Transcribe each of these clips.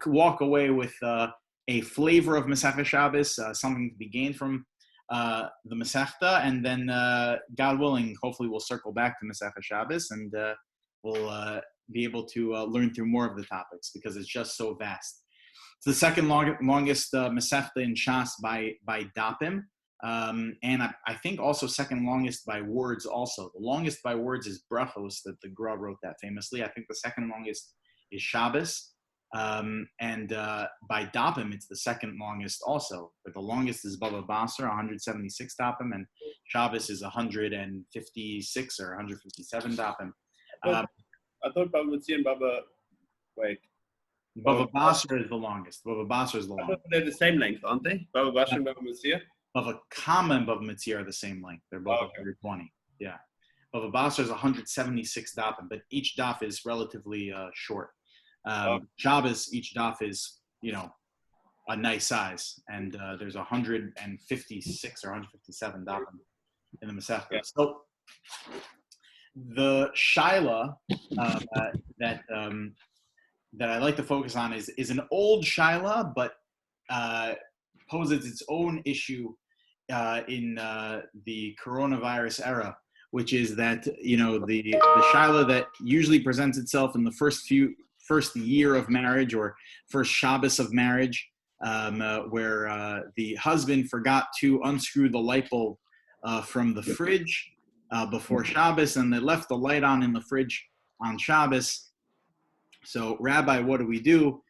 walk away with a flavor of Mesechta Shabbos, something to be gained from the Mesechta, and then God willing, hopefully we'll circle back to Mesechta Shabbos, and we'll be able to learn through more of the topics because it's just so vast. It's the second longest Mesechta in Shas by Dapim, and I think also second longest by words also. The longest by words is Brachos, that the Gra wrote that famously. I think the second longest is Shabbos, and by Dapim it's the second longest also. But the longest is Bava Basra, 176 Dapim, and Shabbos is 156 or 157 Dapim. I thought Bava Metzia and Bava, wait. Bava Basra is the longest. Bava Basra is the longest. They're the same length, aren't they? Bava Basra and Bava Metzia? Bava Kama and Bava Metzia are the same length. They're both 120. Yeah. Bava Basra is 176 dafim, but each daf is relatively short. Shabbos, each daf is, a nice size. And there's 156 or 157 dafim in the Mesechta. Yeah. So the shaila that I like to focus on is an old shaila, but poses its own issue in the coronavirus era, which is that the shaila that usually presents itself in the first year of marriage or first Shabbos of marriage, where the husband forgot to unscrew the light bulb from the fridge before Shabbos, and they left the light on in the fridge on Shabbos. So, Rabbi, what do we do?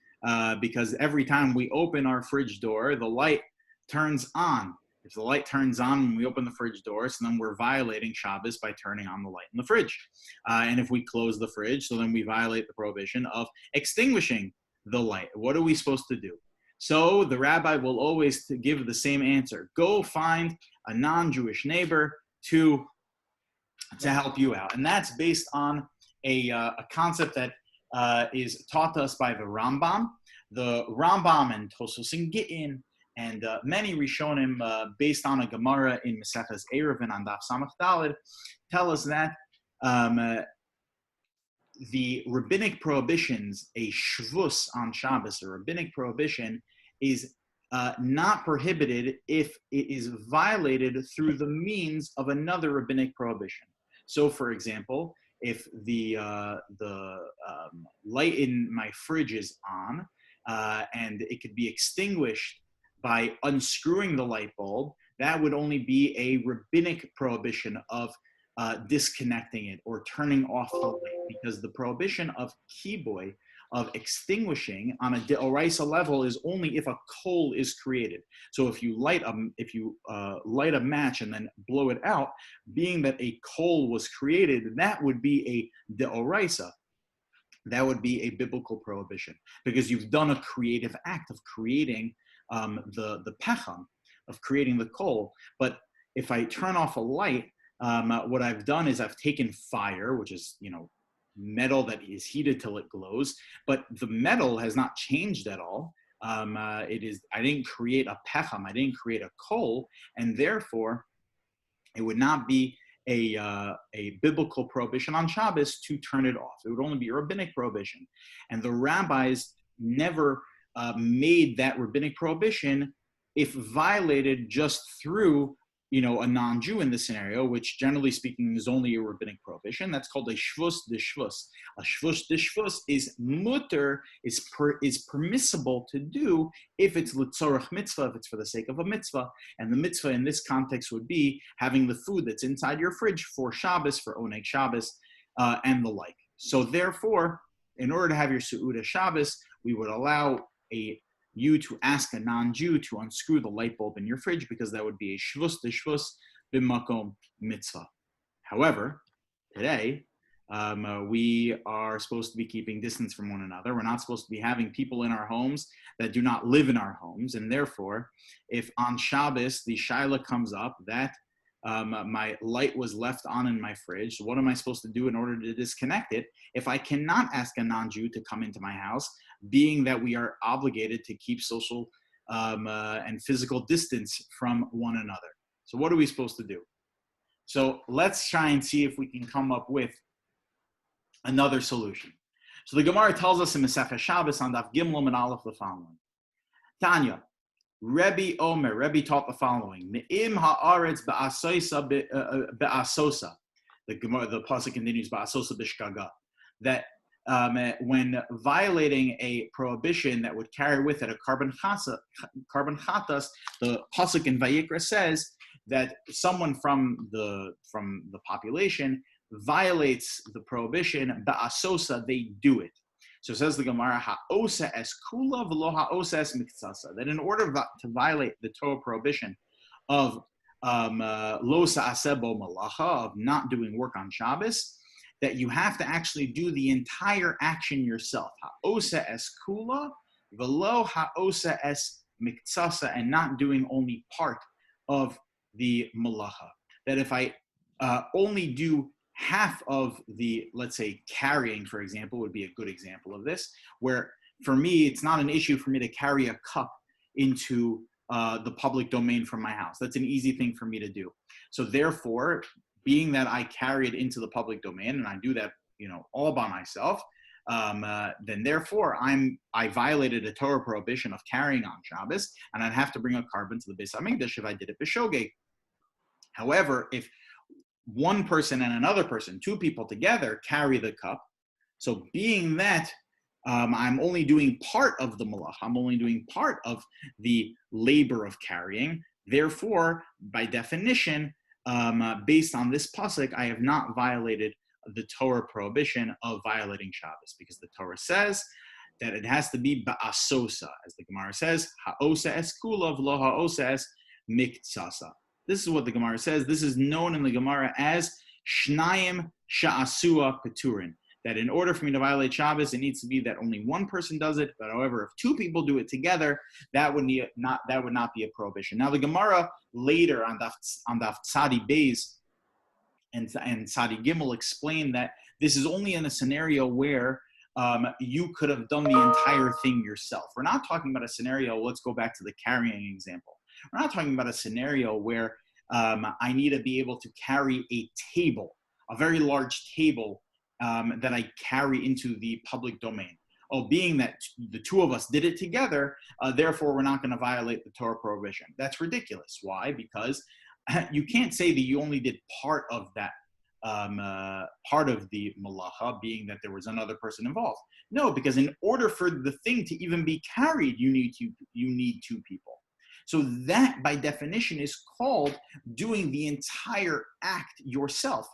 Because every time we open our fridge door, the light turns on. If the light turns on when we open the fridge door, so then we're violating Shabbos by turning on the light in the fridge. And if we close the fridge, so then we violate the prohibition of extinguishing the light. What are we supposed to do? So the rabbi will always give the same answer. Go find a non-Jewish neighbor to help you out. And that's based on a concept that is taught to us by the Rambam. The Rambam and Tosos and Gittin and many Rishonim, based on a Gemara in Mesechtas Eruvin on Daf Samach Daled, tell us that the rabbinic prohibitions, a shvus on Shabbos, a rabbinic prohibition, is not prohibited if it is violated through the means of another rabbinic prohibition. So, for example, if the light in my fridge is on and it could be extinguished by unscrewing the light bulb, that would only be a rabbinic prohibition of disconnecting it or turning off the light, because the prohibition of kiboy, of extinguishing on a deoraisa level, is only if a coal is created. So if you light a match and then blow it out, being that a coal was created, that would be a deoraisa. That would be a biblical prohibition, because you've done a creative act of creating the pecham, of creating the coal. But if I turn off a light, what I've done is I've taken fire, which is, metal that is heated till it glows, but the metal has not changed at all. I didn't create a pecham, I didn't create a coal, and therefore it would not be a biblical prohibition on Shabbos to turn it off. It would only be a rabbinic prohibition. And the rabbis never made that rabbinic prohibition if violated just through a non-Jew in this scenario, which generally speaking is only a rabbinic prohibition. That's called a shvus de shvus. A shvus de shvus is mutter, is permissible to do if it's l'tzorach mitzvah, if it's for the sake of a mitzvah. And the mitzvah in this context would be having the food that's inside your fridge for Shabbos, for Oneg Shabbos, and the like. So therefore, in order to have your Su'udah Shabbos, we would allow you to ask a non-Jew to unscrew the light bulb in your fridge, because that would be a shvus de shvus b'makom mitzvah. However, today, we are supposed to be keeping distance from one another. We're not supposed to be having people in our homes that do not live in our homes. And therefore, if on Shabbos the shaila comes up that my light was left on in my fridge, so what am I supposed to do in order to disconnect it if I cannot ask a non-Jew to come into my house, being that we are obligated to keep social and physical distance from one another? So what are we supposed to do? So let's try and see if we can come up with another solution. So the Gemara tells us in Mesechta Shabbos on Daf Gimel and Aleph the following. Tanya, Rabbi Omer, Rabbi taught the following: Me'im ha'aretz be'asosa. The pasuk continues be'asosa b'shkaga. That when violating a prohibition that would carry with it a carbon chatas, the pasuk in Vayikra says that someone from the population violates the prohibition ba'asosa, they do it. So says the Gemara, ha'osa es kula v'lo ha'osa es miktsasa, that in order to violate the Torah prohibition of lo sa'asebo malacha, of not doing work on Shabbos, that you have to actually do the entire action yourself. Ha'osa es kula v'lo ha'osa es miktsasa, and not doing only part of the malacha. That if I only do half of the, let's say, carrying, for example, would be a good example of this, where for me, it's not an issue for me to carry a cup into the public domain from my house. That's an easy thing for me to do. So therefore, being that I carry it into the public domain and I do that, all by myself, then therefore I violated a Torah prohibition of carrying on Shabbos, and I'd have to bring a carbon to the Beis HaMikdash if I did it b'shogeg. However, if one person and another person, two people together, carry the cup, so being that I'm only doing part of the malach, I'm only doing part of the labor of carrying, therefore, by definition, based on this pasuk, I have not violated the Torah prohibition of violating Shabbos, because the Torah says that it has to be ba'asosa, as the Gemara says, ha'osa es kula v'lo ha'osa es miktsasa. This is what the Gemara says. This is known in the Gemara as shnayim sha'asua peturin. That in order for me to violate Shabbos, it needs to be that only one person does it. But however, if two people do it together, that would not be a prohibition. Now the Gemara later on Daf Tzadi Beis and Tzadi Gimel explained that this is only in a scenario where you could have done the entire thing yourself. We're not talking about a scenario. Let's go back to the carrying example. We're not talking about a scenario where I need to be able to carry a table, a very large table that I carry into the public domain. Oh, being that the two of us did it together, therefore we're not going to violate the Torah prohibition. That's ridiculous. Why? Because you can't say that you only did part of that, part of the malacha, being that there was another person involved. No, because in order for the thing to even be carried, you need two people. So that, by definition, is called doing the entire act yourself.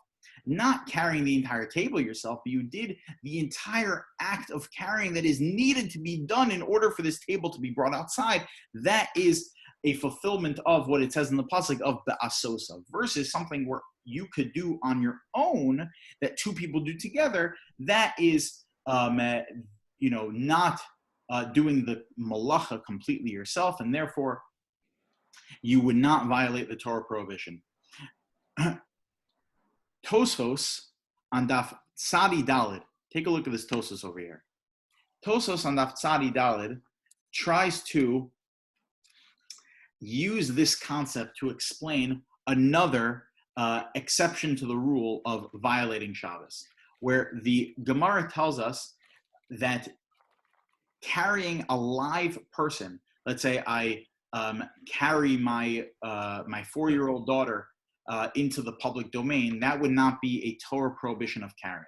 Not carrying the entire table yourself, but you did the entire act of carrying that is needed to be done in order for this table to be brought outside. That is a fulfillment of what it says in the pasuk of the asosa, versus something where you could do on your own that two people do together. That is, not doing the malacha completely yourself, and therefore you would not violate the Torah prohibition. Tosfos on Daf Tzadi Dalid. Take a look at this Tosfos over here. Tosfos on Daf Tzadi Dalid tries to use this concept to explain another exception to the rule of violating Shabbos, where the Gemara tells us that carrying a live person, let's say I carry my 4-year-old daughter into the public domain, that would not be a Torah prohibition of carrying.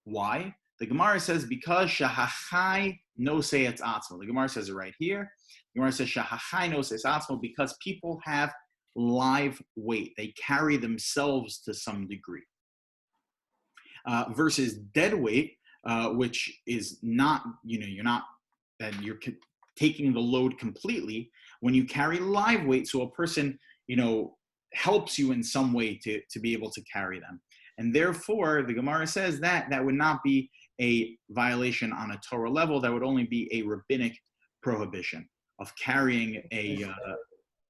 Why? The Gemara says because shahachai no se'etz atzmo. The Gemara says it right here. The Gemara says shahachai no se'etz atzmo, because people have live weight. They carry themselves to some degree. Versus dead weight, which is not, you're taking the load completely. When you carry live weight, so a person, helps you in some way to be able to carry them. And therefore, the Gemara says that would not be a violation on a Torah level. That would only be a rabbinic prohibition of carrying a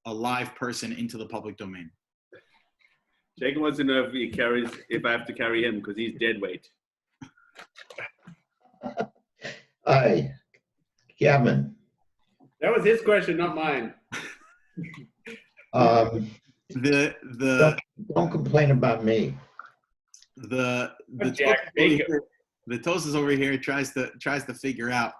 live person into the public domain. Jacob wants to know if I have to carry him because he's dead weight. Kevin. That was his question, not mine. Don't complain about me. The Jack Bacon. The Tosas over here tries to figure out,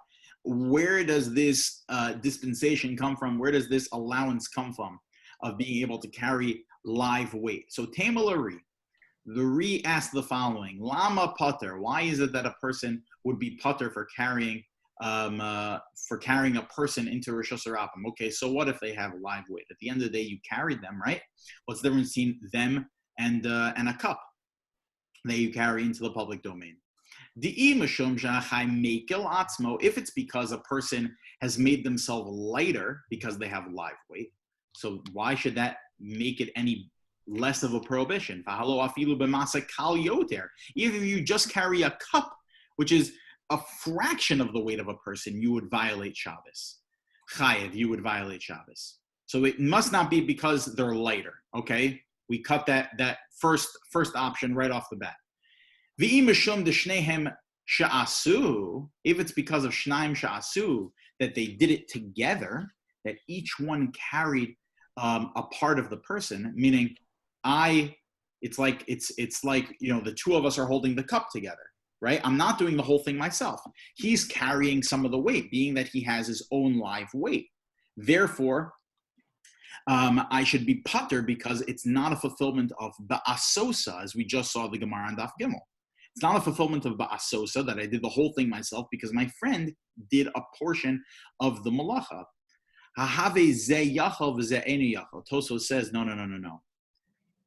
where does this dispensation come from? Where does this allowance come from of being able to carry live weight? So Tamalari, the Re asked the following: Lama Putter. Why is it that a person would be putter for carrying a person into Rosh Hashanah? Okay, so what if they have live weight? At the end of the day, you carried them, right? What's the difference between them and a cup that you carry into the public domain? If it's because a person has made themselves lighter because they have live weight, so why should that make it any less of a prohibition? Even if you just carry a cup, which is a fraction of the weight of a person, you would violate Shabbos. Chayev, you would violate Shabbos. So it must not be because they're lighter. Okay, we cut that first option right off the bat. If it's because of Shnaim Sha'asu, that they did it together, that each one carried a part of the person, meaning it's like the two of us are holding the cup together, right? I'm not doing the whole thing myself. He's carrying some of the weight, being that he has his own live weight. Therefore, I should be putter because it's not a fulfillment of ba'asosa, as we just saw the Gemara on Daf Gimel. It's not a fulfillment of ba'asosa, that I did the whole thing myself, because my friend did a portion of the malacha. Tosos says, no.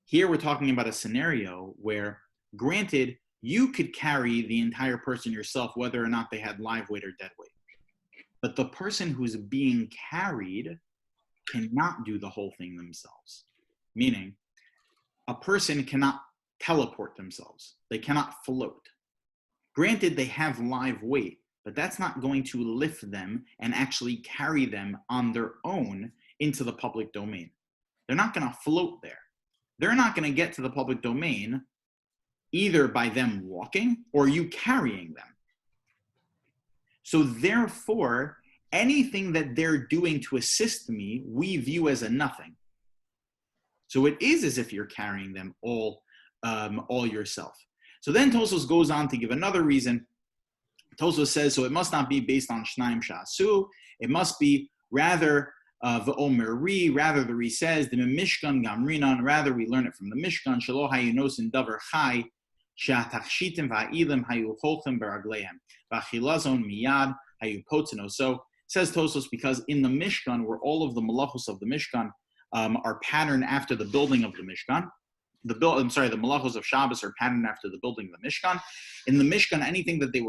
Here we're talking about a scenario where, granted, you could carry the entire person yourself, whether or not they had live weight or dead weight. But the person who's being carried cannot do the whole thing themselves. Meaning, a person cannot teleport themselves. They cannot float. Granted, they have live weight, but that's not going to lift them and actually carry them on their own into the public domain. They're not going to float there. They're not going to get to the public domain either by them walking or you carrying them. So therefore, anything that they're doing to assist me, we view as a nothing. So it is as if you're carrying them all yourself. So then Tosos goes on to give another reason. Tosos says, so it must not be based on Shnaim Sha'asu. It must be rather V'omer Ri. Rather, the Ri says, the Mishkan Gamrinan. Rather, we learn it from the Mishkan. Shelo hayunosin davar chai. She'atachshitim va''ilim hayu cholchem beragleihem. V'achilazon miyad hayu potzino. So says Tosos, because in the Mishkan, where all of the malachos of the Mishkan are patterned after the building of the Mishkan. The malachos of Shabbos are patterned after the building of the Mishkan. In the Mishkan, anything that they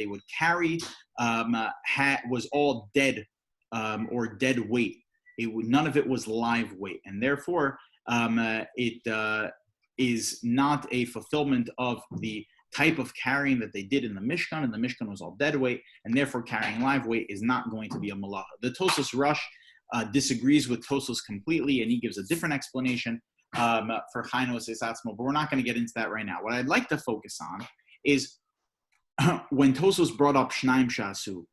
would carry was all dead or dead weight. None of it was live weight, and therefore it is not a fulfillment of the type of carrying that they did in the Mishkan, and the Mishkan was all dead weight, and therefore carrying live weight is not going to be a malacha. The Tosos Rush disagrees with Tosos completely, and he gives a different explanation for Chainos Esatzmo, but we're not going to get into that right now. What I'd like to focus on is when Tosos brought up Shnaim Sha'asu.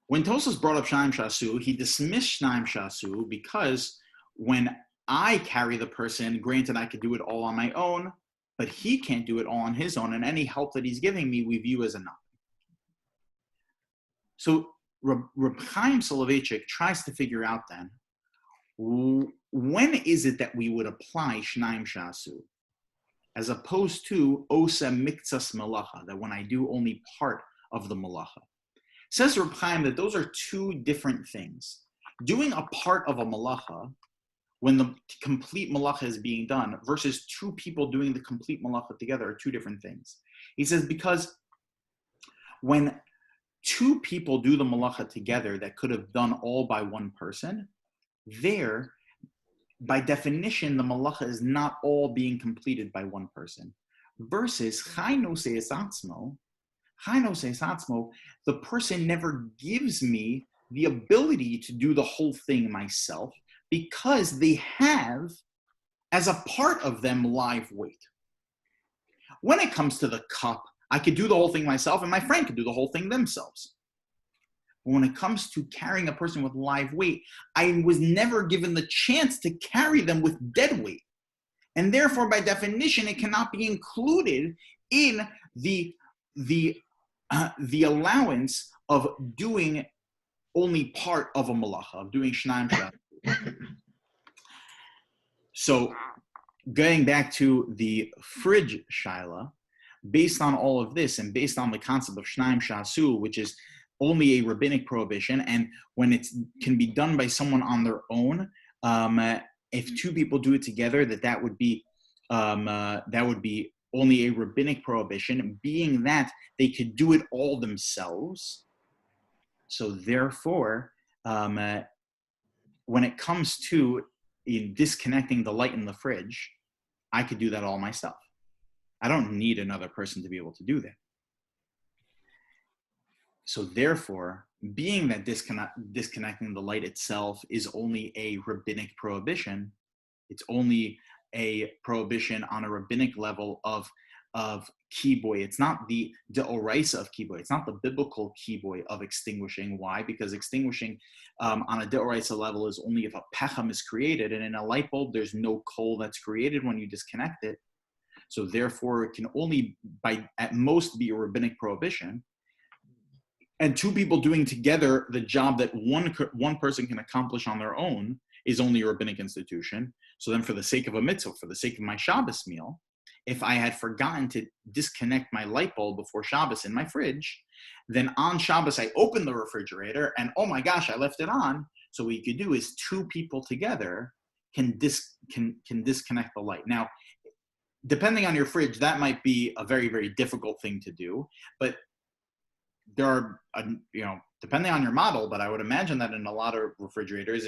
When Tosos brought up Shnaim Sha'asu, he dismissed Shnaim Sha'asu because when I carry the person, granted I could do it all on my own, but he can't do it all on his own, and any help that he's giving me, we view as a nothing. So Reb Chaim Soloveitchik tries to figure out then, when is it that we would apply Shnaim Sha'asu, as opposed to Osa Miktsas Malacha, that when I do only part of the Malacha. Says Reb Chaim that those are two different things. Doing a part of a Malacha, when the complete Malacha is being done, versus two people doing the complete Malacha together are two different things. He says because when two people do the Malacha together that could have done all by one person, there, by definition, the malacha is not all being completed by one person. Versus Chainos Esatzmo, the person never gives me the ability to do the whole thing myself because they have, as a part of them, live weight. When it comes to the cup, I could do the whole thing myself and my friend could do the whole thing themselves. When it comes to carrying a person with live weight, I was never given the chance to carry them with dead weight. And therefore, by definition, it cannot be included in the allowance of doing only part of a malacha, of doing shnaim shas. So, going back to the fridge shaila, based on all of this and based on the concept of shnaim shasu, which is only a rabbinic prohibition, and when it can be done by someone on their own, if two people do it together, that would be only a rabbinic prohibition, being that they could do it all themselves. So therefore, when it comes to disconnecting the light in the fridge, I could do that all myself. I don't need another person to be able to do that. So therefore, being that disconnecting the light itself is only a rabbinic prohibition, it's only a prohibition on a rabbinic level of kiboy. It's not the deoraisa of kiboy. It's not the biblical kiboy of extinguishing. Why? Because extinguishing on a deoraisa level is only if a pechem is created, and in a light bulb, there's no coal that's created when you disconnect it. So therefore, it can only, at most, be a rabbinic prohibition. And two people doing together the job that one person can accomplish on their own is only a rabbinic institution. So then, for the sake of a mitzvah, for the sake of my Shabbos meal, if I had forgotten to disconnect my light bulb before Shabbos in my fridge, then on Shabbos I open the refrigerator and, oh my gosh, I left it on. So what you could do is two people together can disconnect the light. Now, depending on your fridge, that might be a very, very difficult thing to do. But there are, depending on your model, but I would imagine that in a lot of refrigerators,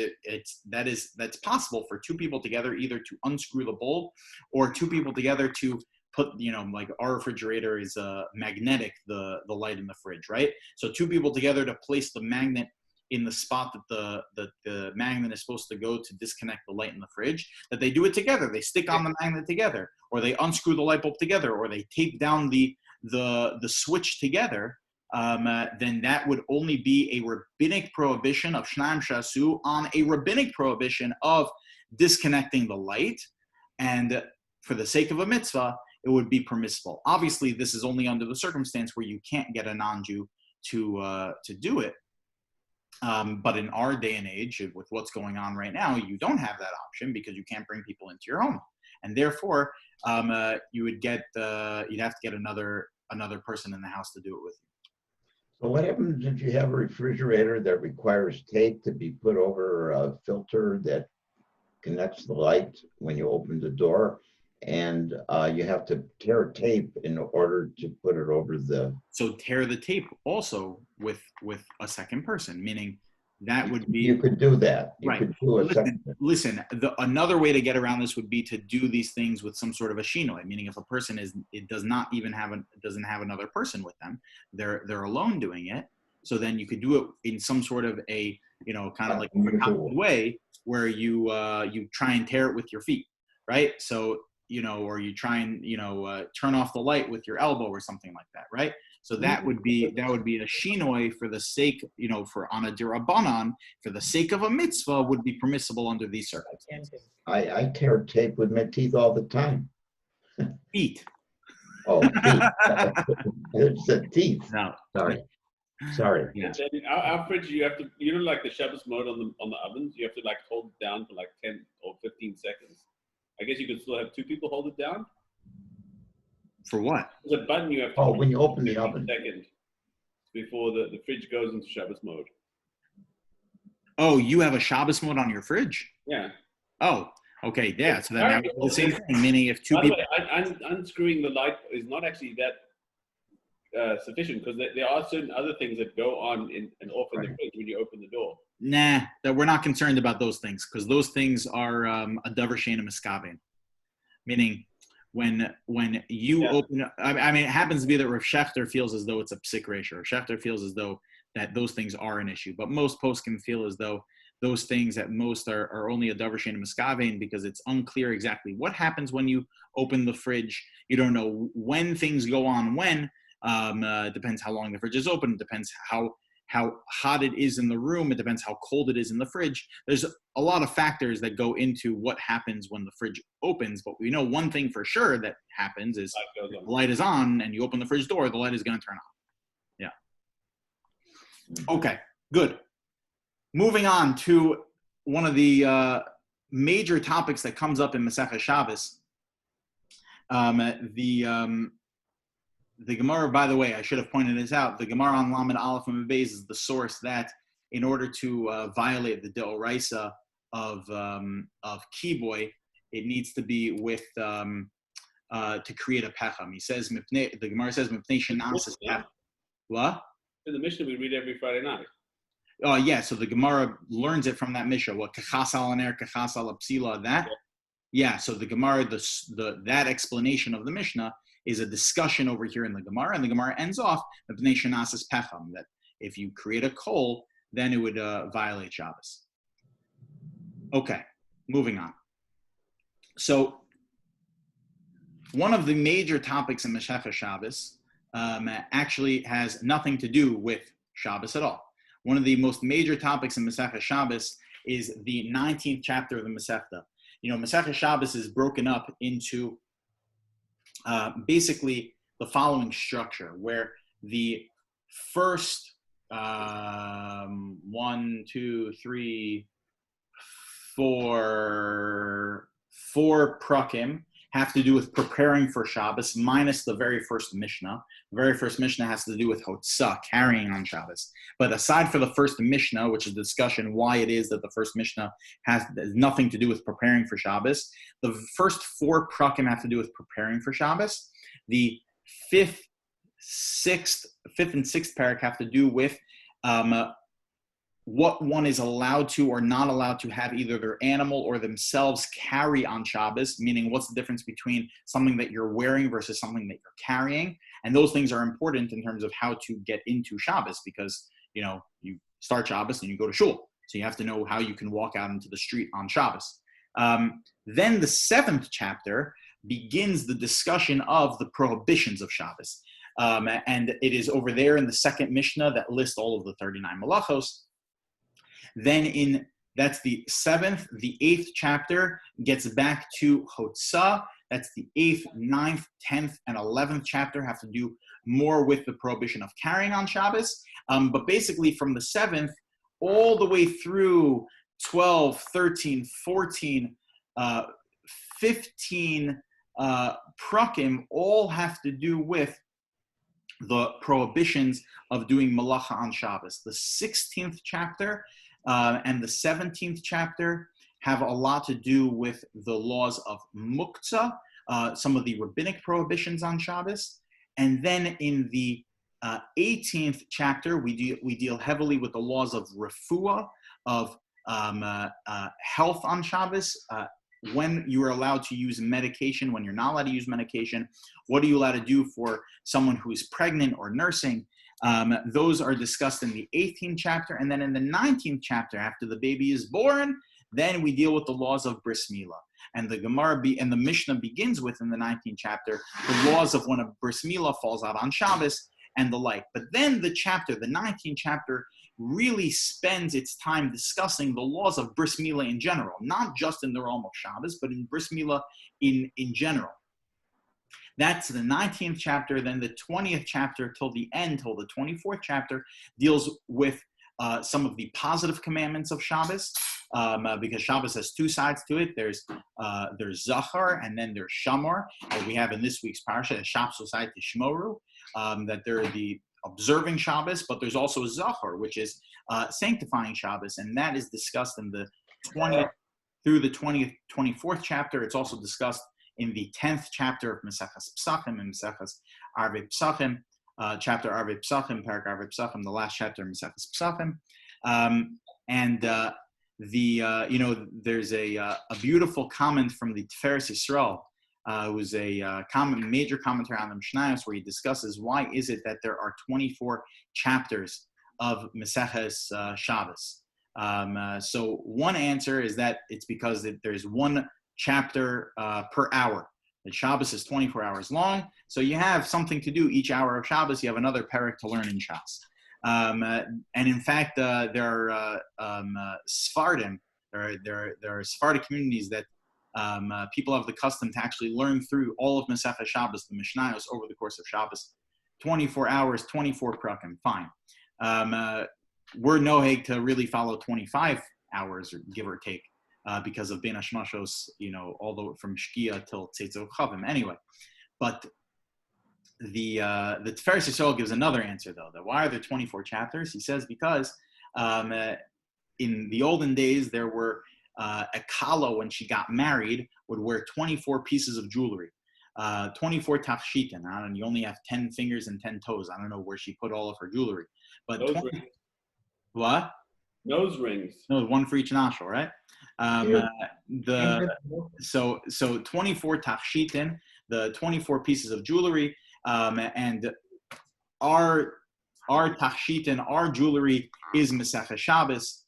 that's possible for two people together, either to unscrew the bulb or two people together to put, like our refrigerator is magnetic, the light in the fridge, right? So two people together to place the magnet in the spot that the magnet is supposed to go to disconnect the light in the fridge, that they do it together. They stick on the magnet together, or they unscrew the light bulb together, or they tape down the switch together. Then that would only be a rabbinic prohibition of shnaim shasu on a rabbinic prohibition of disconnecting the light. And for the sake of a mitzvah, it would be permissible. Obviously, this is only under the circumstance where you can't get a non-Jew to do it. But in our day and age, with what's going on right now, you don't have that option because you can't bring people into your home, and therefore you'd have to get another person in the house to do it with you. So what happens if you have a refrigerator that requires tape to be put over a filter that connects the light when you open the door, and you have to tear tape in order to put it over the... So tear the tape also with a second person, meaning that would be... You could do that. You right. Could do Listen, another way to get around this would be to do these things with some sort of a shinoi, meaning if a person doesn't have another person with them, they're alone doing it. So then you could do it in some sort of a, kind of like a way where you try and tear it with your feet, right? So, or you try and, turn off the light with your elbow or something like that, right? So that would be a shinoi for the sake, for on a dirabanan, for the sake of a mitzvah, would be permissible under these circumstances. I tear tape with my teeth all the time. Feet. Oh, teeth. It's the teeth. No. Sorry. Yeah. Our fridge, like the Shabbos mode on the ovens, you have to like hold it down for like 10 or 15 seconds. I guess you could still have two people hold it down. For what? There's a button you have to hold when you open the oven. Second before the fridge goes into Shabbos mode. Oh, you have a Shabbos mode on your fridge? Yeah. Oh, okay. Yeah. So then the same thing, meaning if two people... By the way, unscrewing the light is not actually that sufficient, because there are certain other things that go on and off in the fridge when you open the door. Nah, that we're not concerned about those things, because those things are a davar she'eino miskaven, meaning when you open, I mean, it happens to be that Rav Shechter feels as though it's a psik ratio. Rav Shechter feels as though that those things are an issue, but most poskim feel as though those things at most are only a davar she'eino miskaven, because it's unclear exactly what happens when you open the fridge. You don't know when things go on when. Depends how long the fridge is open. Depends how hot it is in the room. It depends how cold it is in the fridge. There's a lot of factors that go into what happens when the fridge opens. But we know one thing for sure that happens is if the light is on and you open the fridge door, the light is going to turn on. Yeah. Okay, good. Moving on to one of the major topics that comes up in Mesechta Shabbos. The Gemara, by the way, I should have pointed this out. The Gemara on Lamed Aleph and Beis is the source that, in order to violate the Deoraisa of Kiboy, it needs to be with to create a pecham. He says, the Gemara says, "Mipnei shenas is pecham." What? In the Mishnah we read every Friday night. Oh yeah, so the Gemara learns it from that Mishnah. What kachas al aner, kachas al psila, that. Yeah, so the Gemara, that explanation of the Mishnah is a discussion over here in the Gemara, and the Gemara ends off Mipnei shenas is pecham, that if you create a coal, then it would violate Shabbos. Okay, moving on. So one of the major topics in Mesechta Shabbos actually has nothing to do with Shabbos at all. One of the most major topics in Mesechta Shabbos is the 19th chapter of the Mesechta. You know, Mesechta Shabbos is broken up into basically the following structure, where the first 4 prakim have to do with preparing for Shabbos, minus the very first Mishnah. The very first Mishnah has to do with Hotzah, carrying on Shabbos. But aside for the first Mishnah, which is a discussion why it is that the first Mishnah has nothing to do with preparing for Shabbos, the first 4 prakim have to do with preparing for Shabbos. The fifth and sixth parak have to do with what one is allowed to or not allowed to have either their animal or themselves carry on Shabbos, meaning what's the difference between something that you're wearing versus something that you're carrying. And those things are important in terms of how to get into Shabbos, because, you know, you start Shabbos and you go to shul. So you have to know how you can walk out into the street on Shabbos. Then the 7th chapter begins the discussion of the prohibitions of Shabbos. And it is over there in the second Mishnah that lists all of the 39 Malachos. Then that's the 7th, the 8th chapter gets back to Hotzah. That's the 8th, 9th, 10th, and 11th chapter have to do more with the prohibition of carrying on Shabbos. But basically from the 7th all the way through 12, 13, 14, 15 prakim all have to do with the prohibitions of doing malacha on Shabbos. The 16th chapter and the 17th chapter have a lot to do with the laws of muktzah, some of the rabbinic prohibitions on Shabbos. And then in the 18th chapter, we deal heavily with the laws of refuah, of health on Shabbos, when you are allowed to use medication, when you're not allowed to use medication, what are you allowed to do for someone who is pregnant or nursing. Those are discussed in the 18th chapter. And then in the 19th chapter, after the baby is born, then we deal with the laws of bris milah. And the Gemara and the Mishnah begins with, in the 19th chapter, the laws of when a bris milah falls out on Shabbos and the like. But then the 19th chapter, really spends its time discussing the laws of bris milah in general, not just in the realm of Shabbos, but in bris milah in general. That's the 19th chapter. Then the 20th chapter till the end, till the 24th chapter, deals with some of the positive commandments of Shabbos, because Shabbos has 2 sides to it. There's Zachar and then there's Shamor, as we have in this week's parasha, Shabbos side to Shmoru, that they're the observing Shabbos, but there's also Zachar, which is sanctifying Shabbos, and that is discussed in the 20th through the 24th chapter. It's also discussed in the 10th chapter of Mesechtas Pesachim and Mesechtas Arvei Pesachim, chapter Arvei Pesachim, parak Arvei Pesachim, the last chapter of Mesechtas Pesachim. There's a beautiful comment from the Tiferes Yisrael, who's a major commentary on the Mishnayos, where he discusses why is it that there are 24 chapters of Mesechtas Shabbos. So one answer is that it's because there's 1 chapter per hour. The Shabbos is 24 hours long, so you have something to do each hour of Shabbos. You have another parak to learn in Shas. And in fact, there are Sephardim. There are Sephardic communities that people have the custom to actually learn through all of Mesechta Shabbos, the Mishnayos, over the course of Shabbos, 24 hours, 24 prakim. Fine. We're noheg to really follow 25 hours, or give or take, because of Ben Hashmashos, all the way from Shkia till Tzetzot Chavim. Anyway, but the Tiferes Yisrael gives another answer, though. That why are there 24 chapters? He says because in the olden days there were a kala, when she got married, would wear 24 pieces of jewelry, 24 tachshitin. I don't know, you only have 10 fingers and 10 toes. I don't know where she put all of her jewelry, but what? Nose rings. No, one for each nostril, right? So 24 tachshitin, the 24 pieces of jewelry, and our tachshitin, our jewelry is Mesechta Shabbos.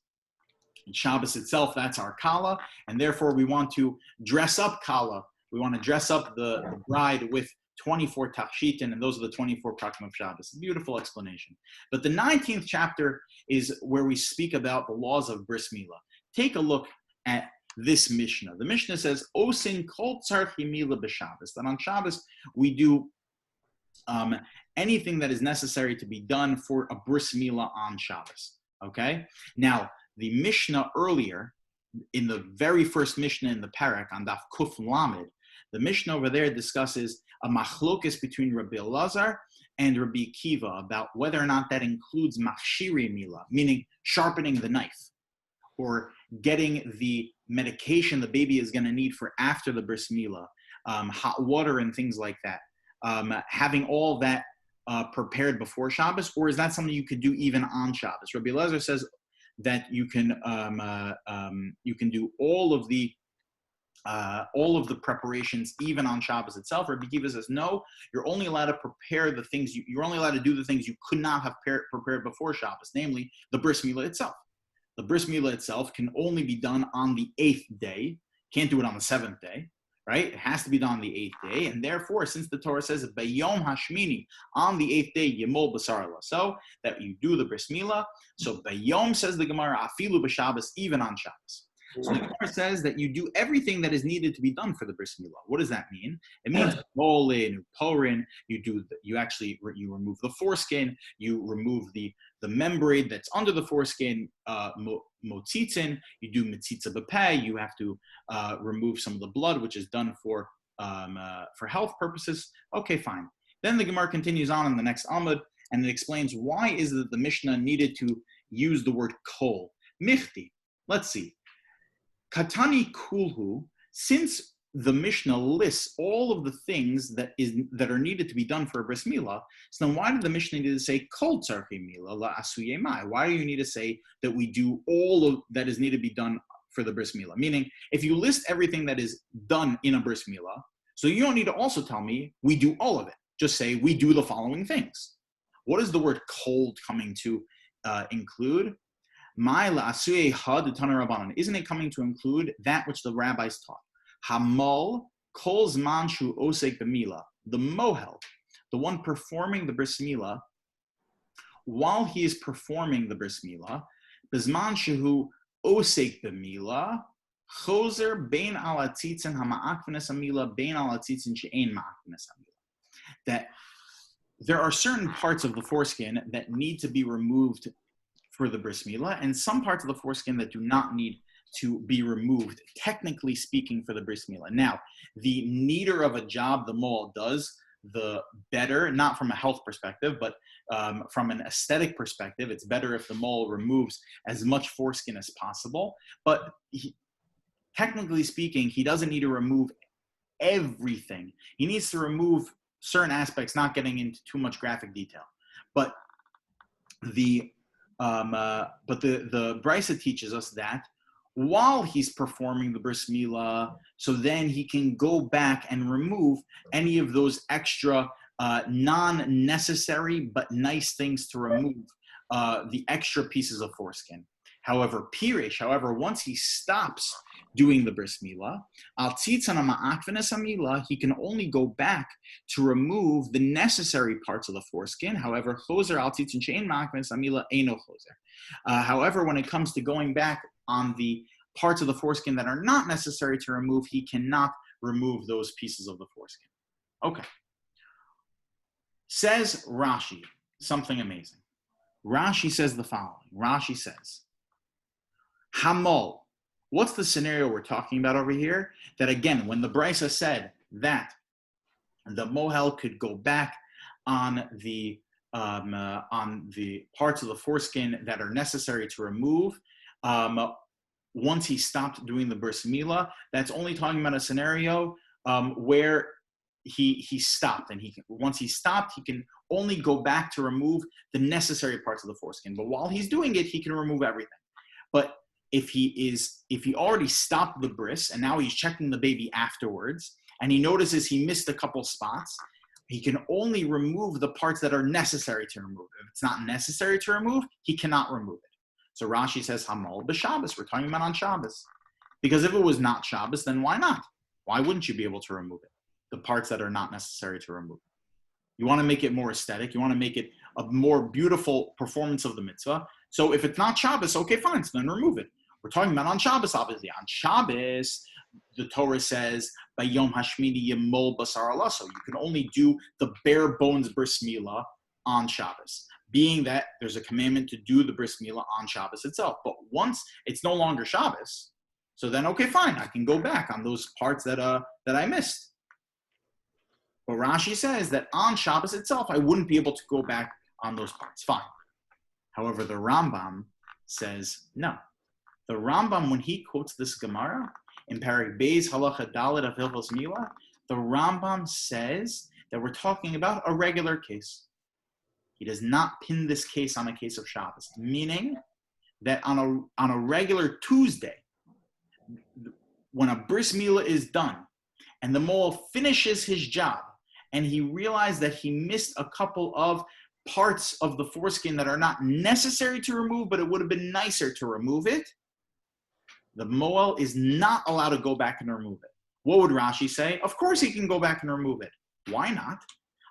Shabbos itself, that's our kala, and therefore we want to dress up kala. We want to dress up the bride with 24 tachshitin, and those are the 24 prakim of Shabbos. Beautiful explanation. But the 19th chapter is where we speak about the laws of bris milah. Take a look at this Mishnah. The Mishnah says, "Osin kol tzarchi milah b'Shabbos." That on Shabbos we do anything that is necessary to be done for a bris milah on Shabbos. Okay. Now the Mishnah earlier, in the very first Mishnah in the Parak on Daf Kuf Lamed, the Mishnah over there discusses a machlokes between Rabbi Elazar and Rabbi Kiva about whether or not that includes machshiri milah, meaning sharpening the knife, or getting the medication the baby is going to need for after the bris milah, hot water and things like that, having all that prepared before Shabbos, or is that something you could do even on Shabbos? Rabbi Elazar says that you can do all of the preparations even on Shabbos itself. Rabbi Kiva says no, you're only allowed to prepare the things you're only allowed to do the things you could not have prepared before Shabbos, namely the bris milah itself. The bris milah itself can only be done on the 8th day. Can't do it on the 7th day, right? It has to be done on the 8th day, and therefore, since the Torah says Bayom Hashmini, on the 8th day Yemol Basar so that you do the bris milah. So Bayom, says the Gemara, Afilu b'Shabbos, even on Shabbos. So the Gemara says that you do everything that is needed to be done for the bris milah. What does that mean? It means bolin, porin. You remove the foreskin. You remove the membrane that's under the foreskin. Motzitzin. You do metzitza b'peh. You have to remove some of the blood, which is done for health purposes. Okay, fine. Then the Gemara continues on in the next Amud, and it explains why is it that the Mishnah needed to use the word kol. Michti. Let's see. Katani kulhu, since the Mishnah lists all of the things that are needed to be done for a bris milah, so then why did the Mishnah need to say kol tzarchi milah la asuye mai? Why do you need to say that we do all of that is needed to be done for the bris milah? Meaning, if you list everything that is done in a bris milah, so you don't need to also tell me we do all of it. Just say we do the following things. What is the word kol coming to include? Isn't it coming to include that which the rabbis taught? Hamal kol zman shu osek b'milah, the mohel, the one performing the bris milah, while he is performing the bris milah, b'zman shehu osek b'milah, choser bein al hatzitzin hama'akvenes hamilah bein al hatzitzin she'ein ma'akvenes hamilah. That there are certain parts of the foreskin that need to be removed for the bris milah, and some parts of the foreskin that do not need to be removed, technically speaking, for the bris milah. Now, the neater of a job the mole does, the better, not from a health perspective, but from an aesthetic perspective. It's better if the mole removes as much foreskin as possible. But technically speaking, he doesn't need to remove everything. He needs to remove certain aspects, not getting into too much graphic detail. But the Brisa teaches us that while he's performing the bris milah, so then he can go back and remove any of those extra non-necessary but nice things to remove, the extra pieces of foreskin. However, Pirish, once he stops doing the bris milah, al tzitzana ma'akvenes hamila, he can only go back to remove the necessary parts of the foreskin. However, choser al tzitzin she'en ma'akvenes hamila eino choser. However, when it comes to going back on the parts of the foreskin that are not necessary to remove, he cannot remove those pieces of the foreskin. Okay. Says Rashi something amazing. Rashi says the following. Rashi says, Hamol. What's the scenario we're talking about over here? That again, when the Brisa said that the mohel could go back on the parts of the foreskin that are necessary to remove, once he stopped doing the bris milah, that's only talking about a scenario where he stopped, and once he stopped, he can only go back to remove the necessary parts of the foreskin. But while he's doing it, he can remove everything. But if he already stopped the bris and now he's checking the baby afterwards, and he notices he missed a couple spots, he can only remove the parts that are necessary to remove. If it's not necessary to remove, he cannot remove it. So Rashi says, Hamal b'Shabbos. We're talking about on Shabbos. Because if it was not Shabbos, then why not? Why wouldn't you be able to remove it? The parts that are not necessary to remove. You want to make it more aesthetic. You want to make it a more beautiful performance of the mitzvah. So if it's not Shabbos, okay, fine, so then remove it. We're talking about on Shabbos, obviously. On Shabbos, the Torah says, by Yom Hashmini Yemol Basar Allah. So you can only do the bare bones bris milah on Shabbos, being that there's a commandment to do the bris milah on Shabbos itself. But once it's no longer Shabbos, so then, okay, fine, I can go back on those parts that I missed. But Rashi says that on Shabbos itself, I wouldn't be able to go back on those parts. Fine. However, the Rambam says no. The Rambam, when he quotes this Gemara in Parak Beis Halacha Dalet of Hilchos Milah, the Rambam says that we're talking about a regular case. He does not pin this case on a case of Shabbos, meaning that on a regular Tuesday, when a bris milah is done and the mohel finishes his job and he realized that he missed a couple of parts of the foreskin that are not necessary to remove, but it would have been nicer to remove it, the mohel is not allowed to go back and remove it. What would Rashi say? Of course he can go back and remove it. Why not?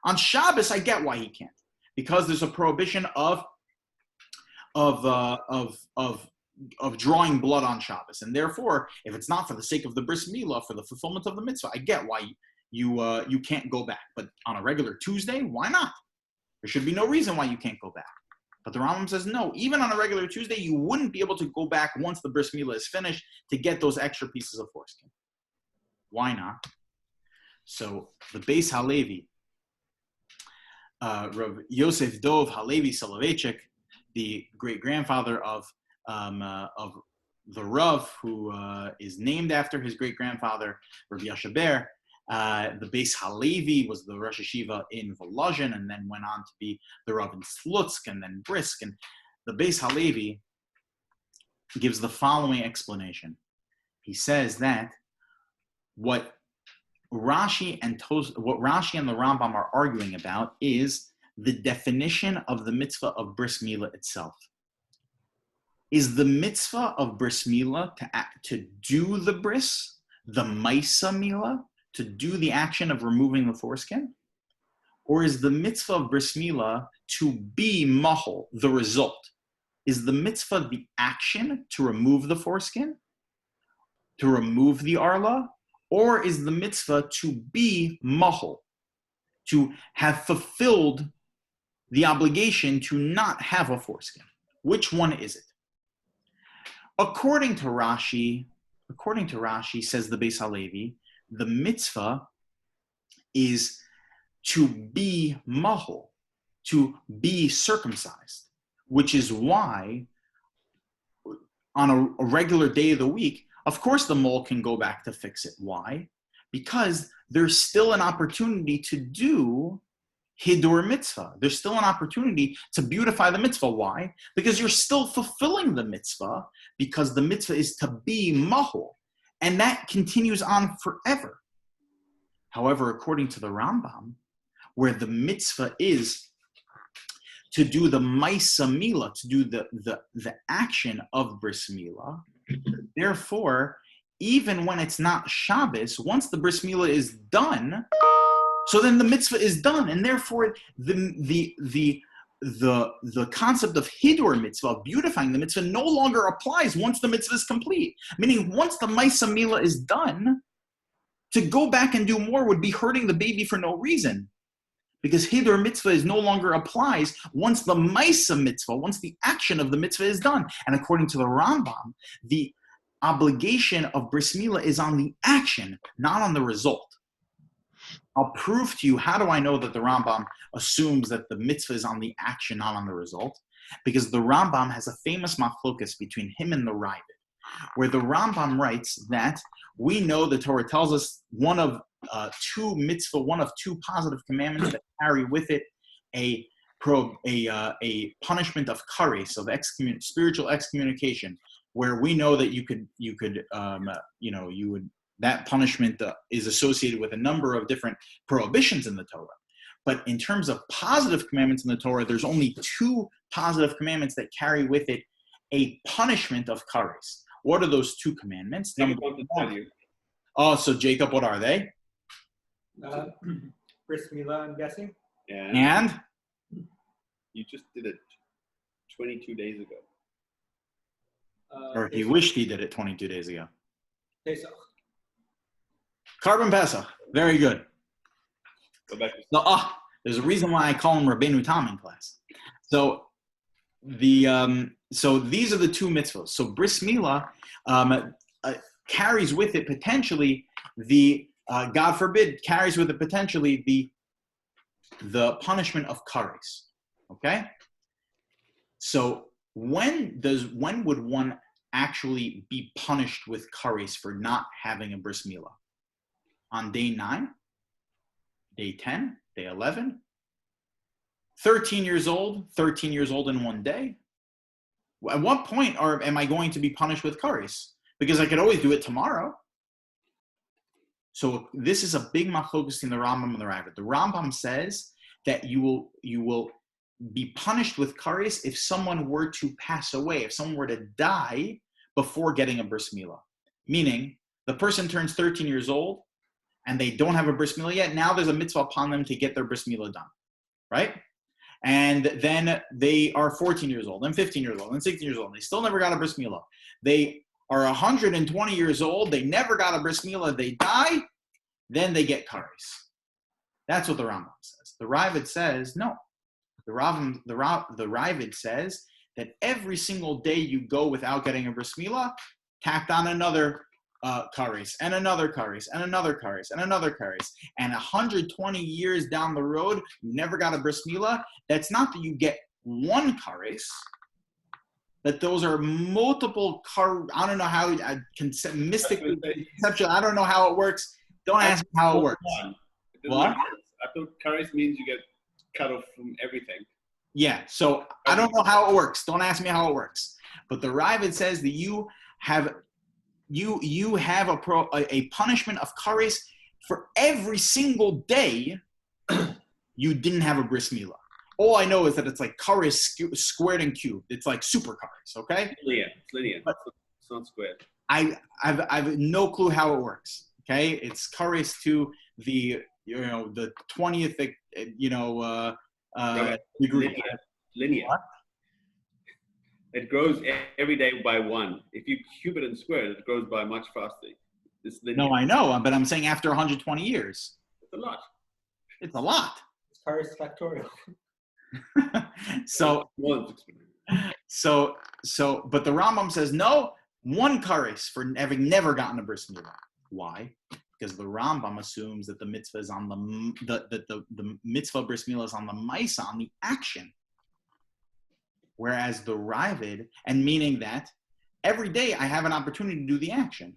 On Shabbos, I get why he can't. Because there's a prohibition of drawing blood on Shabbos. And therefore, if it's not for the sake of the bris milah, for the fulfillment of the mitzvah, I get why you can't go back. But on a regular Tuesday, why not? There should be no reason why you can't go back. But the Rambam says, no, even on a regular Tuesday, you wouldn't be able to go back once the bris milah is finished to get those extra pieces of foreskin. Why not? So the Beis Halevi, Rav Yosef Dov Halevi Soloveitchik, the great-grandfather of the Rav, who is named after his great-grandfather, Rav Yashaber. The Beis Halevi was the Rosh Yeshiva in Volozhin and then went on to be the Rav in Slutsk and then Brisk. And the Beis Halevi gives the following explanation. He says that what Rashi and the Rambam are arguing about is the definition of the mitzvah of bris milah itself. Is the mitzvah of bris milah to do the bris, the maisa milah, to do the action of removing the foreskin? Or is the mitzvah of bris milah to be mahol, the result? Is the mitzvah the action to remove the foreskin, to remove the arla? Or is the mitzvah to be mahol, to have fulfilled the obligation to not have a foreskin? Which one is it? According to Rashi, says the Beis Halevi, the mitzvah is to be mahol, to be circumcised, which is why on a regular day of the week, of course the mole can go back to fix it. Why? Because there's still an opportunity to do hidur mitzvah. There's still an opportunity to beautify the mitzvah. Why? Because you're still fulfilling the mitzvah, because the mitzvah is to be mahol. And that continues on forever. However, according to the Rambam, where the mitzvah is to do the Maisa Mila, to do the action of Bris Milah. Therefore, even when it's not Shabbos, once the Bris Milah is done, so then the mitzvah is done, and therefore the concept of hidur mitzvah, beautifying the mitzvah, no longer applies once the mitzvah is complete. Meaning, once the Maisa Mila is done, to go back and do more would be hurting the baby for no reason. Because hidur mitzvah is no longer applies once the Maisa mitzvah, once the action of the mitzvah is done. And according to the Rambam, the obligation of Bris Milah is on the action, not on the result. I'll prove to you, how do I know that the Rambam assumes that the mitzvah is on the action, not on the result? Because the Rambam has a famous machlokas between him and the Rabbi, where the Rambam writes that we know the Torah tells us one of two mitzvah, one of two positive commandments that carry with it a punishment of kares, of spiritual excommunication, where we know that that punishment is associated with a number of different prohibitions in the Torah. But in terms of positive commandments in the Torah, there's only two positive commandments that carry with it a punishment of kares. What are those two commandments? Number one. Oh, so Jacob, what are they? Bris Milah, I'm guessing. Yeah. And? You just did it 22 days ago. Or he wished he did it 22 days ago. Pesach. Carbon Pesach. Very good. Go back to So, there's a reason why I call him Rabbeinu Tam in class. So so these are the two mitzvahs. So Bris Milah carries with it potentially God forbid, carries with it potentially the punishment of kares. Okay? So when would one actually be punished with kares for not having a Bris Milah? On day 9? Day 10? Day 11? 13 years old in one day? At what point am I going to be punished with kares? Because I could always do it tomorrow. So this is a big machlokas in the Rambam and the Rabbi. The Rambam says that you will be punished with kares if someone were to pass away, if someone were to die before getting a Bris Milah. Meaning, the person turns 13 years old and they don't have a Bris Milah yet. Now there's a mitzvah upon them to get their Bris Milah done, right? And then they are 14 years old, and 15 years old, and 16 years old. They still never got a Bris Milah. They are 120 years old. They never got a Bris Milah. They die. Then they get kares. That's what the Rambam says. The Ravid says, no. The Ravid says that every single day you go without getting a Bris Milah, tacked on another kares, and another kares, and another kares, and another kares. And 120 years down the road, you never got a Bris Milah. That's not that you get one kares, that those are multiple I don't know how, mystically, conceptual, I don't know how it works. Don't ask me how it works. What? I thought kares means you get cut off from everything. Yeah, so I don't know how it works. Don't ask me how it works. But the Ravid says that you have a punishment of kares for every single day you didn't have a Bris Milah. All I know is that it's like kares squared and cubed. It's like super kares, okay? It's linear. But it's not squared. I've no clue how it works. Okay, it's kares to the 20th degree. Linear. What? It grows every day by 1. If you cube it and square it, it grows by much faster. It's linear. No, I know, but I'm saying after 120 years. It's a lot. It's a lot. It's kares factorial. But the Rambam says no, one kares for having never gotten a Bris Milah. Why? Because the Rambam assumes that the mitzvah is on the mitzvah Bris Milah is on the Maisa, on the action. Whereas the Ravid, and meaning that every day I have an opportunity to do the action.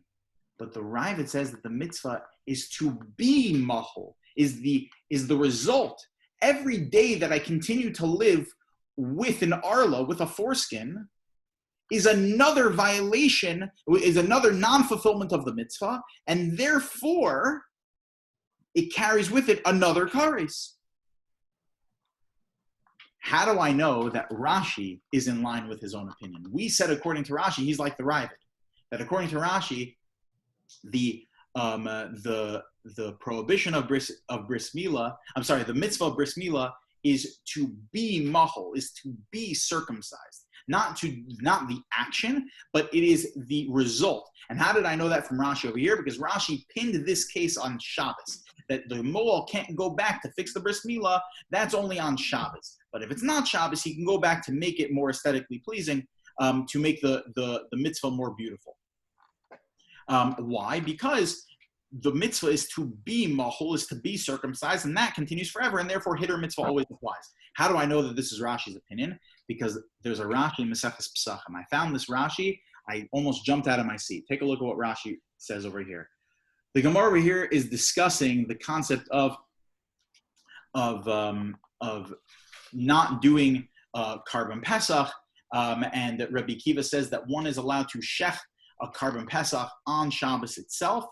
But the Ravid says that the mitzvah is to be mahol, is the result. Every day that I continue to live with an arla, with a foreskin, is another violation, is another non-fulfillment of the mitzvah, and therefore it carries with it another kares. how do I know that Rashi is in line with his own opinion? We said according to Rashi, he's like the Reich. That according to Rashi, the prohibition of bris milah, the mitzvah of bris milah is to be mahol, is to be circumcised. Not the action, but it is the result. And how did I know that from Rashi over here? Because Rashi pinned this case on Shabbos, that the moel can't go back to fix the bris milah. That's only on Shabbos. But if it's not Shabbos, he can go back to make it more aesthetically pleasing, to make the mitzvah more beautiful. Why? Because the mitzvah is to be mahol, is to be circumcised, and that continues forever, and therefore hitter mitzvah always applies. How do I know that this is Rashi's opinion? Because there's a Rashi in Mesechta Pesachim. I found this Rashi, I almost jumped out of my seat. Take a look at what Rashi says over here. The Gemara over here is discussing the concept of not doing Karban Pesach, and Rabbi Kiva says that one is allowed to shech a Karban Pesach on Shabbos itself.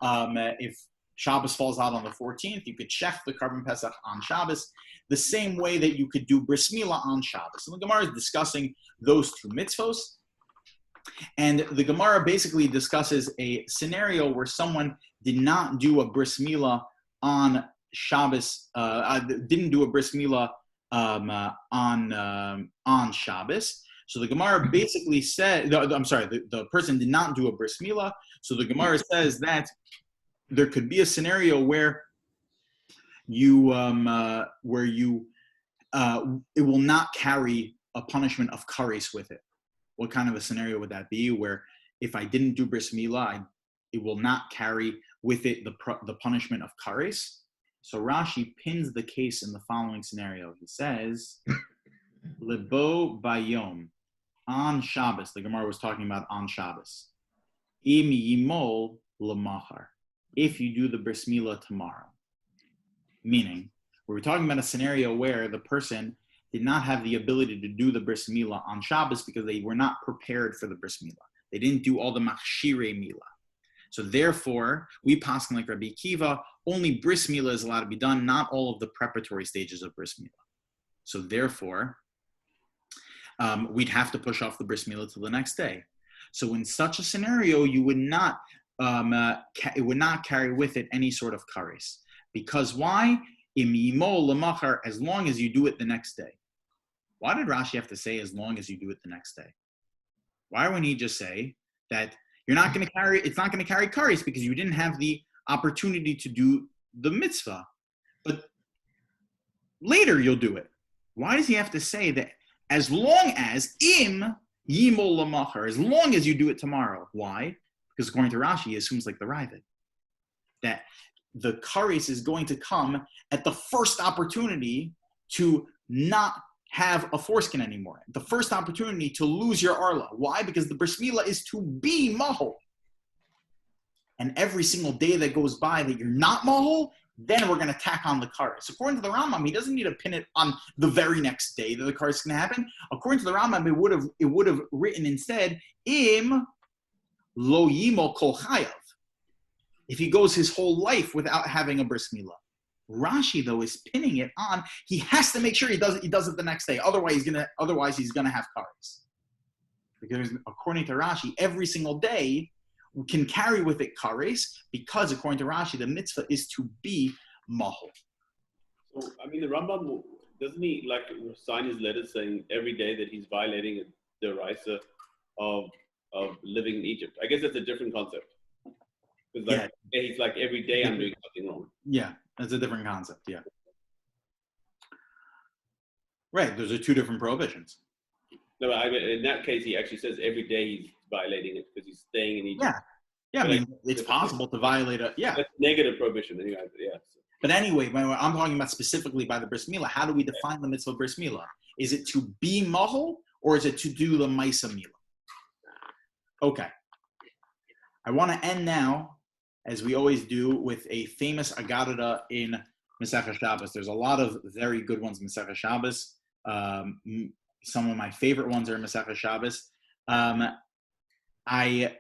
If Shabbos falls out on the 14th, you could shech the Karban Pesach on Shabbos, the same way that you could do bris milah on Shabbos. And the Gemara is discussing those two mitzvos. And the Gemara basically discusses a scenario where someone did not do a bris milah on Shabbos, didn't do a bris milah on Shabbos. So the Gemara basically said, the person did not do a bris milah. So the Gemara says that there could be a scenario where it will not carry a punishment of kares with it. What kind of a scenario would that be? Where if I didn't do bris milah, it will not carry with it the punishment of kares. So Rashi pins the case in the following scenario. He says, Lebo bayom, on Shabbos. The Gemara was talking about on Shabbos. Im yimol lemachar, if you do the bris milah tomorrow. Meaning, we're talking about a scenario where the person did not have the ability to do the bris milah on Shabbos because they were not prepared for the bris milah. They didn't do all the machshirei milah. So therefore, we pass like Rabbi Kiva, only bris milah is allowed to be done, not all of the preparatory stages of bris milah. So therefore, we'd have to push off the bris milah till the next day. So in such a scenario, you would not, it would not carry with it any sort of kares. Because why? Im yimol lemachar, as long as you do it the next day. Why did Rashi have to say as long as you do it the next day? Why wouldn't he just say that you're not going to carry, it's not going to carry kares because you didn't have the opportunity to do the mitzvah, but later you'll do it? Why does he have to say that as long as im yimol lemachar, as long as you do it tomorrow? Why? Because according to Rashi, he assumes like the Ravid, that the kares is going to come at the first opportunity to not have a foreskin anymore. The first opportunity to lose your arla. Why? Because the bris milah is to be mahol. And every single day that goes by that you're not mahol, then we're going to tack on the kares. According to the Rambam, he doesn't need to pin it on the very next day that the kares is going to happen. According to the Rambam, it would have written instead, im lo yimol kol chayav, if he goes his whole life without having a bris milah. Rashi, though, is pinning it on. He has to make sure he does it the next day. Otherwise, he's gonna have kares. Because according to Rashi, every single day can carry with it kares, because according to Rashi, the mitzvah is to be mahol. So, I mean, the Rambam, doesn't he like sign his letter saying every day that he's violating the deraisa of living in Egypt? I guess that's a different concept. Because like, yeah, he's like, every day I'm doing something wrong. Yeah, that's a different concept, yeah. Right, those are two different prohibitions. No, in that case, he actually says every day he's violating it because he's staying in Egypt. Yeah, I mean, it's possible to violate a, yeah. That's negative prohibition, anyway, yeah. But anyway, when I'm talking about specifically by the bris milah, how do we define the mitzvah bris milah? Is it to be mahol, or is it to do the maisa milah? Okay. I want to end now, as we always do, with a famous Aggadah in Mesechta Shabbos. There's a lot of very good ones in Mesechta Shabbos. Some of my favorite ones are in Mesechta Shabbos. I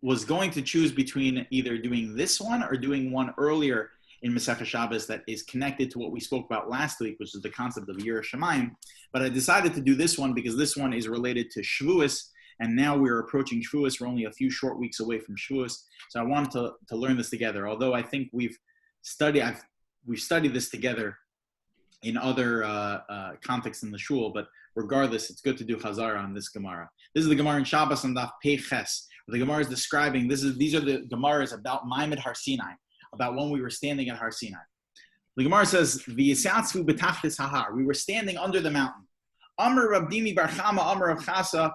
was going to choose between either doing this one or doing one earlier in Mesechta Shabbos that is connected to what we spoke about last week, which is the concept of Yirah Shamayim. But I decided to do this one because this one is related to Shavuos, and now we're approaching Shavuos. We're only a few short weeks away from Shavuos, so I wanted to learn this together. Although I think we've studied this together in other contexts in the shul, but regardless, it's good to do Chazara on this Gemara. This is the Gemara in Shabbos on Daf Pei Ches. The Gemara is describing, these are the Gemaras about Maimed Har Sinai, about when we were standing at Har Sinai. The Gemara says, V'yisatzvu b'tachlis hahar, we were standing under the mountain. Amr Rabdimi Bar Chama, Amr Rav Chasa,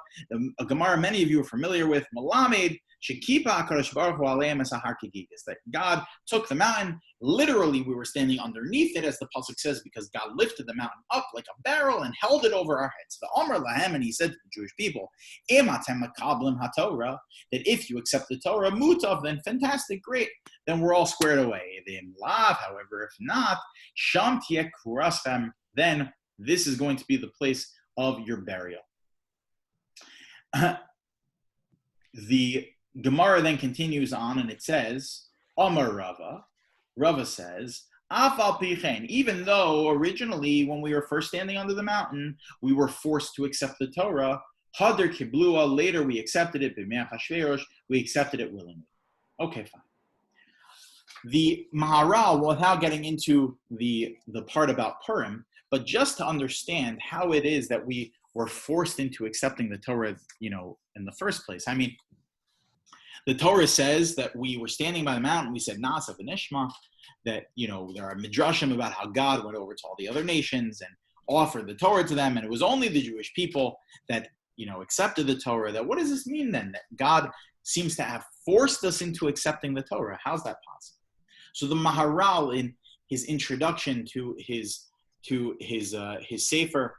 a Gemara many of you are familiar with, Malamed, Shekipa HaKadosh Baruch Hu Aleim Es Hahar Kegigis, that God took the mountain, literally we were standing underneath it, as the pasuk says, because God lifted the mountain up like a barrel and held it over our heads. The Amr Lahem, and he said to the Jewish people, Ematem Makablim HaTorah, that if you accept the Torah, Mutav, then fantastic, great, then we're all squared away. Then Lav, however, if not, Sham Tiek Kuraschem, then this is going to be the place of your burial. The Gemara then continues on and it says, Amar Rava, Rava says, Afal Pichen, even though originally when we were first standing under the mountain, we were forced to accept the Torah, Hadar Kiblua, later we accepted it, B'meach HaShverosh, we accepted it willingly. Okay, fine. The Maharal, without getting into the part about Purim, but just to understand how it is that we were forced into accepting the Torah, in the first place. I mean, the Torah says that we were standing by the mountain, we said, Nasa v'nishma, that, there are midrashim about how God went over to all the other nations and offered the Torah to them, and it was only the Jewish people that, accepted the Torah. That what does this mean then? That God seems to have forced us into accepting the Torah. How's that possible? So the Maharal, in his introduction to his sefer,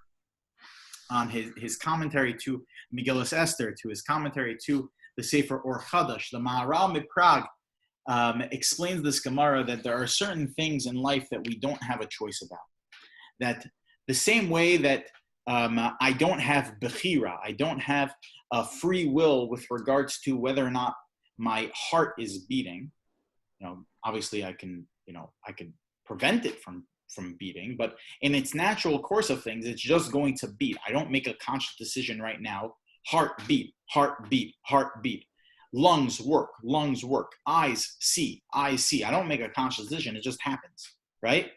on his commentary to Megillas Esther, to his commentary to the Sefer Or Chadash, the Maharal Miprag explains this Gemara that there are certain things in life that we don't have a choice about. That the same way that I don't have bechira, I don't have a free will with regards to whether or not my heart is beating. Obviously I can prevent it from beating, but in its natural course of things, it's just going to beat. I don't make a conscious decision right now. Heart beat, heart beat, heart beat. Lungs work, eyes see. I don't make a conscious decision. It just happens, right?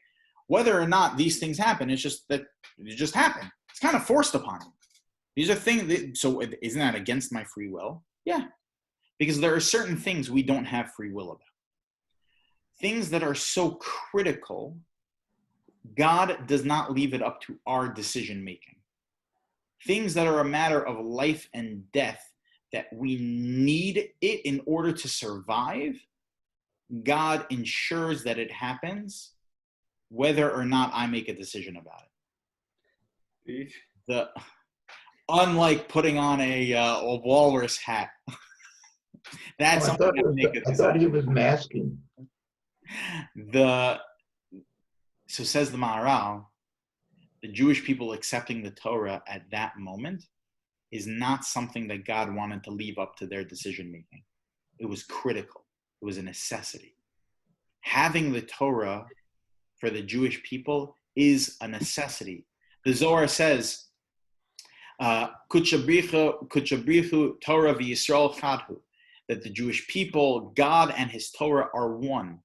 Whether or not these things happen, it's just that it just happen. It's kind of forced upon me. These are things so isn't that against my free will? Yeah, because there are certain things we don't have free will about. Things that are so critical, God does not leave it up to our decision making. Things that are a matter of life and death, that we need it in order to survive, God ensures that it happens, whether or not I make a decision about it. Unlike putting on a walrus hat. That's I thought he was masking. So says the Maharal, the Jewish people accepting the Torah at that moment is not something that God wanted to leave up to their decision making. It was critical. It was a necessity. Having the Torah for the Jewish people is a necessity. The Zohar says, Kuchabrichu Torah v'Yisrael chadhu, that the Jewish people, God and his Torah are one.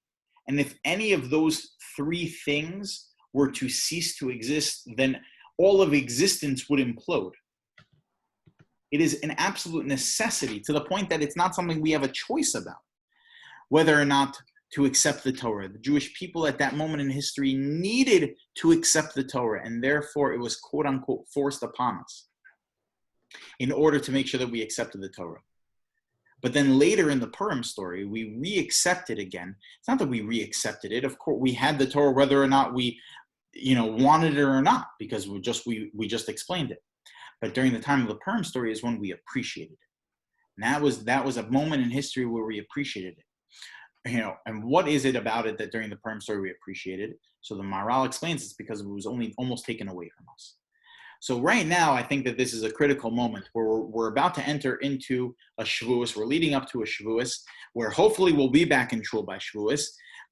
And if any of those three things were to cease to exist, then all of existence would implode. It is an absolute necessity, to the point that it's not something we have a choice about, whether or not to accept the Torah. The Jewish people at that moment in history needed to accept the Torah, and therefore it was quote-unquote forced upon us in order to make sure that we accepted the Torah. But then later in the Purim story, we re-accepted again. It's not that we re-accepted it. Of course, we had the Torah whether or not we, wanted it or not, because we just explained it. But during the time of the Purim story is when we appreciated it. And that was a moment in history where we appreciated it. And what is it about it that during the Purim story we appreciated? So the Maharal explains it's because it was only almost taken away from us. So right now, I think that this is a critical moment where we're about to enter into a Shavuos. We're leading up to a Shavuos, where hopefully we'll be back in Shul by Shavuos.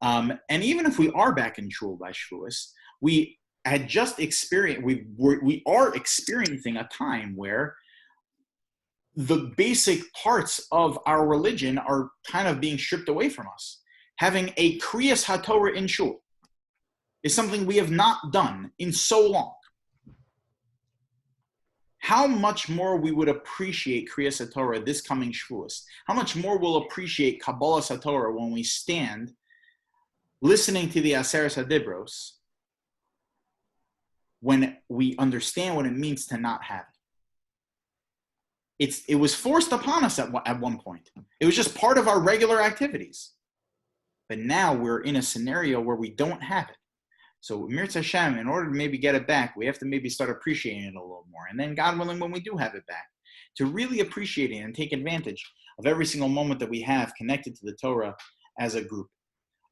And even if we are back in shul by Shavuos, we had just experienced, we are experiencing a time where the basic parts of our religion are kind of being stripped away from us. Having a Kriyas HaTorah in shul is something we have not done in so long. How much more we would appreciate Kriyas HaTorah this coming Shavuos. How much more we'll appreciate Kabbalas HaTorah when we stand listening to the Aseres HaDibros, when we understand what it means to not have it. It was forced upon us at one point. It was just part of our regular activities. But now we're in a scenario where we don't have it. So Mirz Hashem, in order to maybe get it back, we have to maybe start appreciating it a little more. And then God willing, when we do have it back, to really appreciate it and take advantage of every single moment that we have connected to the Torah as a group.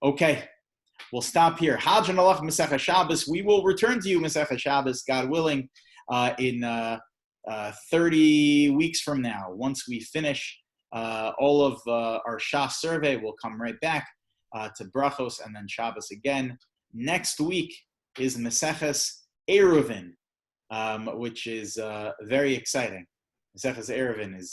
Okay, we'll stop here. Hajj and Alach Mesechta Shabbos. We will return to you, Mesechta Shabbos, God willing, in 30 weeks from now. Once we finish all of our Shas survey, we'll come right back to Brachos and then Shabbos again. Next week is Mesechta Eruvin, which is very exciting. Mesechta Eruvin is